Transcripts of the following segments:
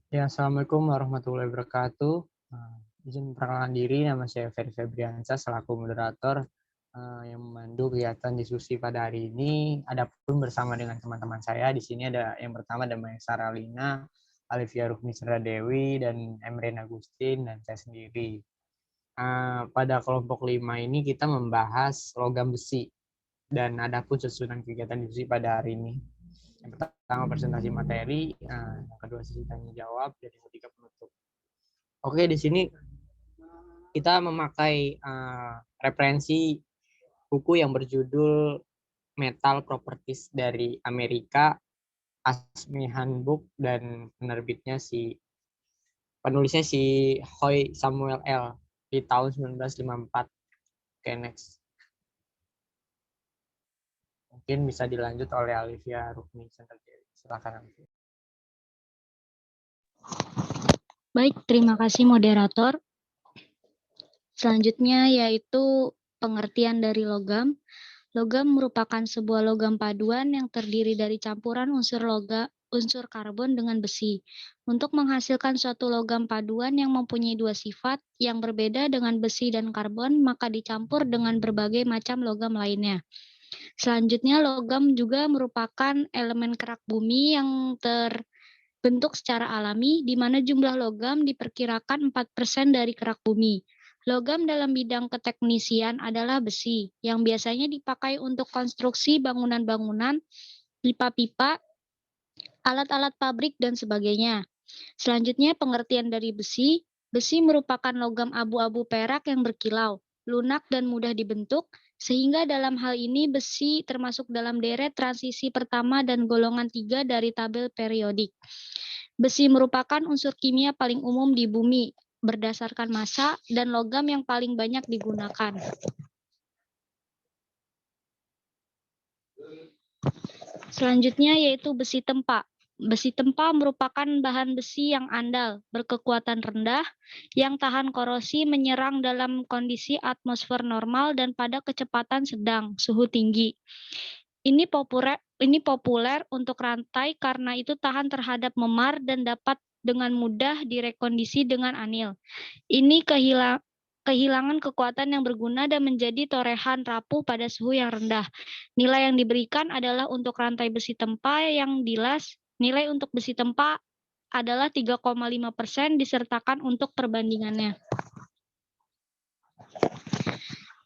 Ya, Assalamualaikum warahmatullahi wabarakatuh. Izin perkenalan diri, nama saya Ferry Febriansyah selaku moderator yang memandu kegiatan diskusi pada hari ini. Adapun bersama dengan teman-teman saya di sini ada yang pertama ada Maya Saralina, Alivia Rukmi Dewi, dan Emrin Agustin dan saya sendiri. Pada kelompok 5 ini kita membahas logam besi dan adapun susunan kegiatan diskusi pada hari ini. Yang pertama presentasi materi, yang kedua sesi tanya jawab, dan yang ketiga penutup. Oke, di sini kita memakai referensi buku yang berjudul Metal Properties dari Amerika, ASME Handbook, dan penulisnya si Hoy Samuel L. di tahun 1954. Oke, next. Mungkin bisa dilanjut oleh Alivia Rukmi. Silakan. Baik, terima kasih moderator. Selanjutnya yaitu pengertian dari logam. Logam merupakan sebuah logam paduan yang terdiri dari campuran unsur karbon dengan besi. Untuk menghasilkan suatu logam paduan yang mempunyai dua sifat yang berbeda dengan besi dan karbon, maka dicampur dengan berbagai macam logam lainnya. Selanjutnya, logam juga merupakan elemen kerak bumi yang terbentuk secara alami, di mana jumlah logam diperkirakan 4% dari kerak bumi. Logam dalam bidang keteknisian adalah besi, yang biasanya dipakai untuk konstruksi bangunan-bangunan, pipa-pipa, alat-alat pabrik, dan sebagainya. Selanjutnya, pengertian dari besi. Besi merupakan logam abu-abu perak yang berkilau, lunak, dan mudah dibentuk, sehingga dalam hal ini besi termasuk dalam deret transisi pertama dan golongan 3 dari tabel periodik. Besi merupakan unsur kimia paling umum di bumi berdasarkan massa dan logam yang paling banyak digunakan. Selanjutnya yaitu besi tempa. Besi tempa merupakan bahan besi yang andal, berkekuatan rendah, yang tahan korosi menyerang dalam kondisi atmosfer normal dan pada kecepatan sedang, suhu tinggi. Ini populer untuk rantai karena itu tahan terhadap memar dan dapat dengan mudah direkondisi dengan anil. Ini kehilangan kekuatan yang berguna dan menjadi torehan rapuh pada suhu yang rendah. Nilai yang diberikan adalah untuk rantai besi tempa yang dilas. Nilai untuk besi tempa adalah 3,5% disertakan untuk perbandingannya.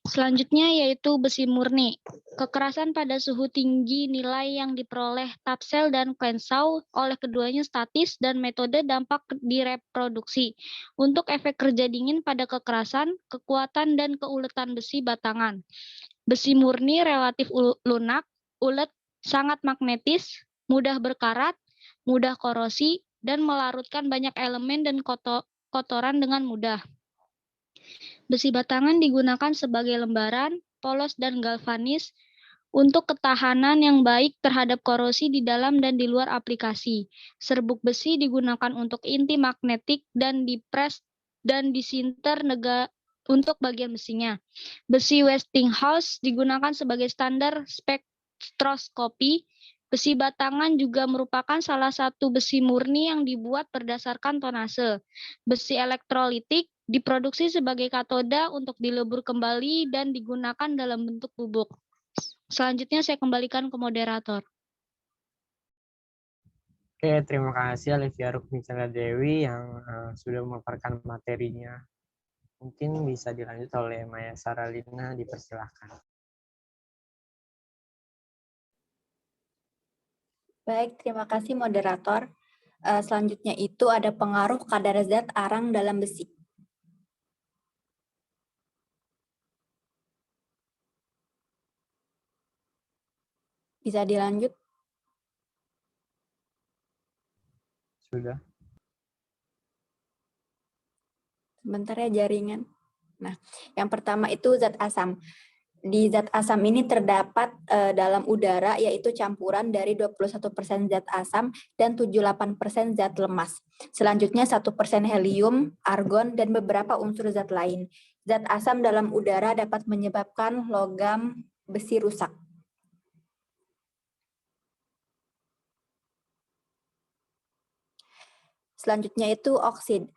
Selanjutnya yaitu besi murni. Kekerasan pada suhu tinggi nilai yang diperoleh Tapsell dan Quenshaw oleh keduanya statis dan metode dampak direproduksi. Untuk efek kerja dingin pada kekerasan, kekuatan, dan keuletan besi batangan. Besi murni relatif lunak, ulet, sangat magnetis, mudah berkarat, mudah korosi, dan melarutkan banyak elemen dan kotoran dengan mudah. Besi batangan digunakan sebagai lembaran, polos, dan galvanis untuk ketahanan yang baik terhadap korosi di dalam dan di luar aplikasi. Serbuk besi digunakan untuk inti magnetik dan dipres dan disinter untuk bagian besinya. Besi Westinghouse digunakan sebagai standar spektroskopi. Besi batangan juga merupakan salah satu besi murni yang dibuat berdasarkan tonase. Besi elektrolitik diproduksi sebagai katoda untuk dilebur kembali dan digunakan dalam bentuk bubuk. Selanjutnya saya kembalikan ke moderator. Oke, terima kasih Alivia Rukmi Dewi yang sudah memaparkan materinya. Mungkin bisa dilanjut oleh Maya Saralina, dipersilahkan. Baik, terima kasih moderator. Selanjutnya itu ada pengaruh kadar zat arang dalam besi. Bisa dilanjut? Sudah. Sebentar ya jaringan. Nah, yang pertama itu zat asam. Di zat asam ini terdapat dalam udara yaitu campuran dari 21% zat asam dan 78% zat lemas. Selanjutnya 1% helium, argon, dan beberapa unsur zat lain. Zat asam dalam udara dapat menyebabkan logam besi rusak. Selanjutnya itu oksid.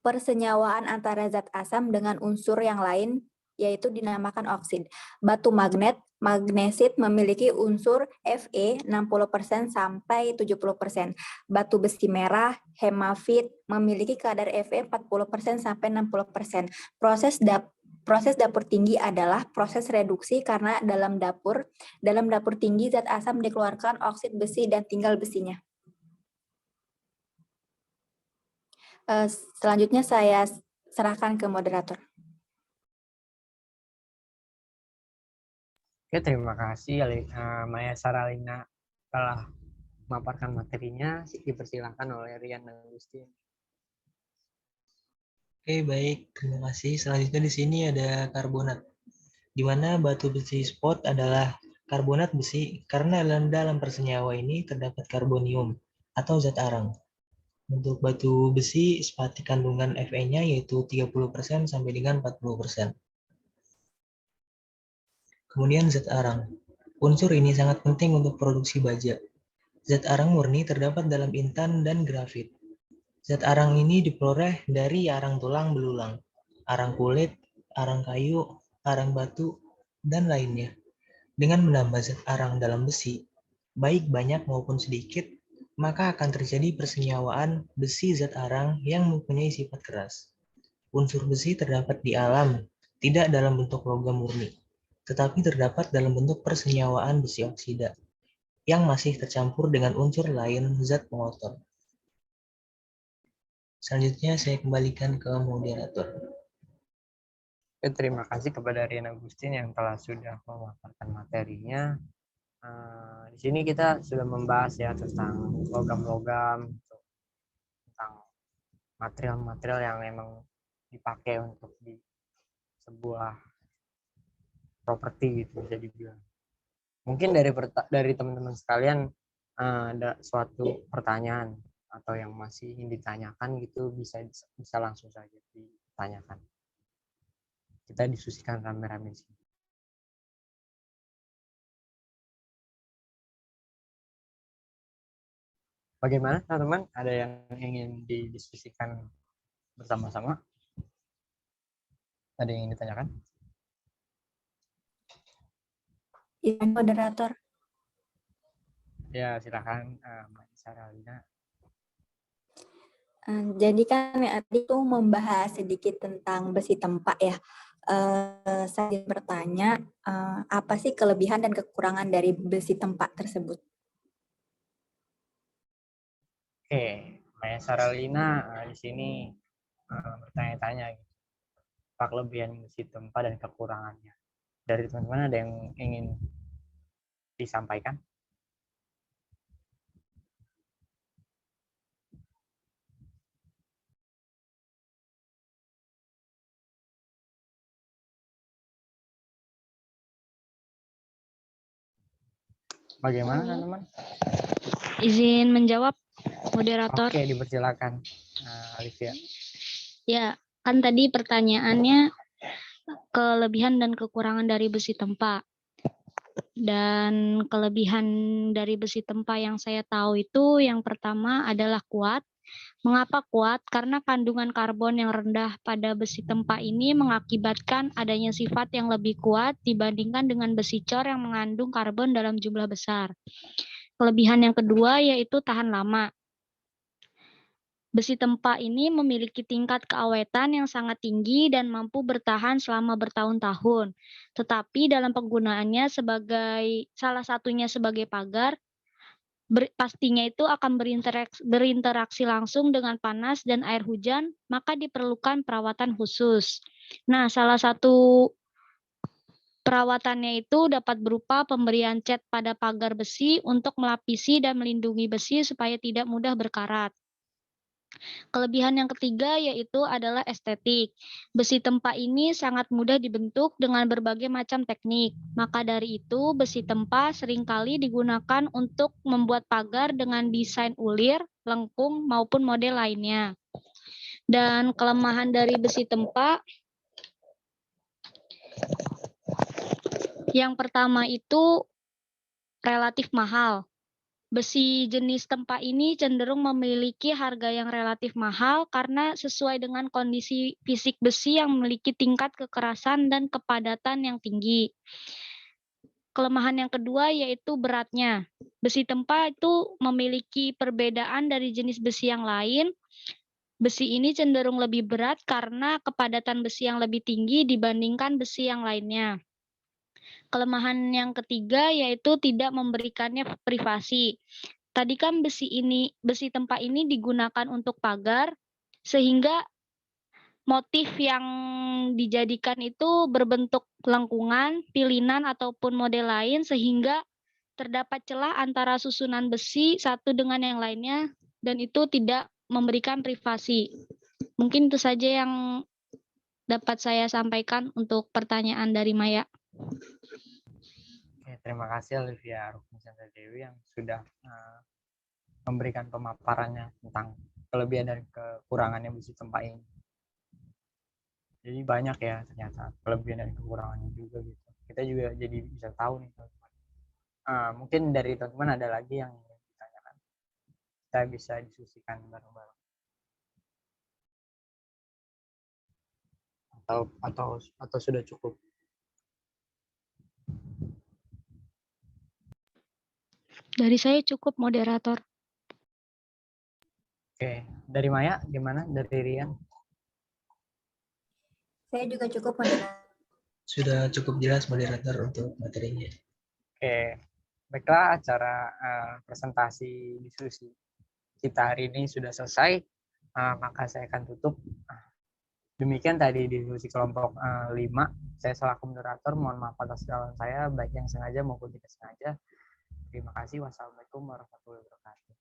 Persenyawaan antara zat asam dengan unsur yang lain yaitu dinamakan oksid. Batu magnet, magnesit memiliki unsur Fe 60% sampai 70%. Batu besi merah, hemafit memiliki kadar Fe 40% sampai 60%. Proses dapur tinggi adalah proses reduksi karena dalam dapur tinggi zat asam dikeluarkan oksid besi dan tinggal besinya. Selanjutnya saya serahkan ke moderator. Oke, terima kasih Maya Saralina telah memaparkan materinya. Dipersilakan oleh Rian dan Agustin. Oke, baik. Terima kasih. Selanjutnya di sini ada karbonat, di mana batu besi spot adalah karbonat besi karena dalam persenyawa ini terdapat karbonium atau zat arang. Untuk batu besi, spati kandungan Fe-nya yaitu 30% sampai dengan 40%. Kemudian zat arang. Unsur ini sangat penting untuk produksi baja. Zat arang murni terdapat dalam intan dan grafit. Zat arang ini diperoleh dari arang tulang belulang, arang kulit, arang kayu, arang batu, dan lainnya. Dengan menambah zat arang dalam besi, baik banyak maupun sedikit, maka akan terjadi persenyawaan besi zat arang yang mempunyai sifat keras. Unsur besi terdapat di alam, tidak dalam bentuk logam murni, tetapi terdapat dalam bentuk persenyawaan besi oksida, yang masih tercampur dengan unsur lain zat pengotor. Selanjutnya saya kembalikan ke moderator. Terima kasih kepada Rian Agustin yang sudah memaparkan materinya. Di sini kita sudah membahas ya tentang logam-logam, tentang material-material yang memang dipakai untuk di sebuah properti gitu, bisa dibilang. Mungkin dari teman-teman sekalian ada suatu pertanyaan atau yang masih ingin ditanyakan gitu, bisa langsung saja ditanyakan. Kita diskusikan rame-rame sih. Bagaimana teman-teman? Ada yang ingin didiskusikan bersama-sama? Ada yang ingin ditanyakan? Iya, moderator. Ya, silakan Mbak Saralina. Jadi kan tadi itu membahas sedikit tentang besi tempa ya. Saya bertanya, apa sih kelebihan dan kekurangan dari besi tempa tersebut? Oke, Mbak Saralina di sini bertanya-tanya gitu. Apa kelebihan besi tempa dan kekurangannya? Dari teman-teman ada yang ingin disampaikan? Bagaimana teman-teman? Izin menjawab, moderator. Oke, dipersilakan Alivia. Ya, kan tadi pertanyaannya kelebihan dan kekurangan dari besi tempa. Dan kelebihan dari besi tempa yang saya tahu itu yang pertama adalah kuat. Mengapa kuat? Karena kandungan karbon yang rendah pada besi tempa ini mengakibatkan adanya sifat yang lebih kuat dibandingkan dengan besi cor yang mengandung karbon dalam jumlah besar. Kelebihan yang kedua yaitu tahan lama. Besi tempa ini memiliki tingkat keawetan yang sangat tinggi dan mampu bertahan selama bertahun-tahun. Tetapi dalam penggunaannya salah satunya sebagai pagar, pastinya itu akan berinteraksi langsung dengan panas dan air hujan, maka diperlukan perawatan khusus. Nah, salah satu perawatannya itu dapat berupa pemberian cat pada pagar besi untuk melapisi dan melindungi besi supaya tidak mudah berkarat. Kelebihan yang ketiga yaitu adalah estetik. Besi tempa ini sangat mudah dibentuk dengan berbagai macam teknik. Maka dari itu, besi tempa seringkali digunakan untuk membuat pagar dengan desain ulir, lengkung, maupun model lainnya. Dan kelemahan dari besi tempa, yang pertama itu relatif mahal. Besi jenis tempa ini cenderung memiliki harga yang relatif mahal karena sesuai dengan kondisi fisik besi yang memiliki tingkat kekerasan dan kepadatan yang tinggi. Kelemahan yang kedua yaitu beratnya. Besi tempa itu memiliki perbedaan dari jenis besi yang lain. Besi ini cenderung lebih berat karena kepadatan besi yang lebih tinggi dibandingkan besi yang lainnya. Kelemahan yang ketiga yaitu tidak memberikannya privasi. Tadi kan besi tempa ini digunakan untuk pagar, sehingga motif yang dijadikan itu berbentuk lengkungan, pilinan, ataupun model lain, sehingga terdapat celah antara susunan besi satu dengan yang lainnya, dan itu tidak memberikan privasi. Mungkin itu saja yang dapat saya sampaikan untuk pertanyaan dari Maya. Oke, terima kasih Olivia Rukmi Chandra Dewi yang sudah memberikan pemaparannya tentang kelebihan dan kekurangannya besi tempa ini. Jadi banyak ya ternyata kelebihan dan kekurangannya juga gitu. Kita juga jadi bisa tahu nih teman-teman. Mungkin dari teman-teman ada lagi yang ingin ditanyakan. Kita bisa diskusikan bareng-bareng. Atau sudah cukup. Dari saya cukup, moderator. Oke, dari Maya gimana? Dari Rian? Saya juga cukup, moderator. Sudah cukup jelas moderator untuk materinya. Oke, baiklah acara presentasi diskusi kita hari ini sudah selesai. Maka saya akan tutup. Demikian tadi diskusi kelompok 5. Saya selaku moderator mohon maaf atas kesalahan saya baik yang sengaja maupun tidak sengaja. Terima kasih. Wassalamualaikum warahmatullahi wabarakatuh.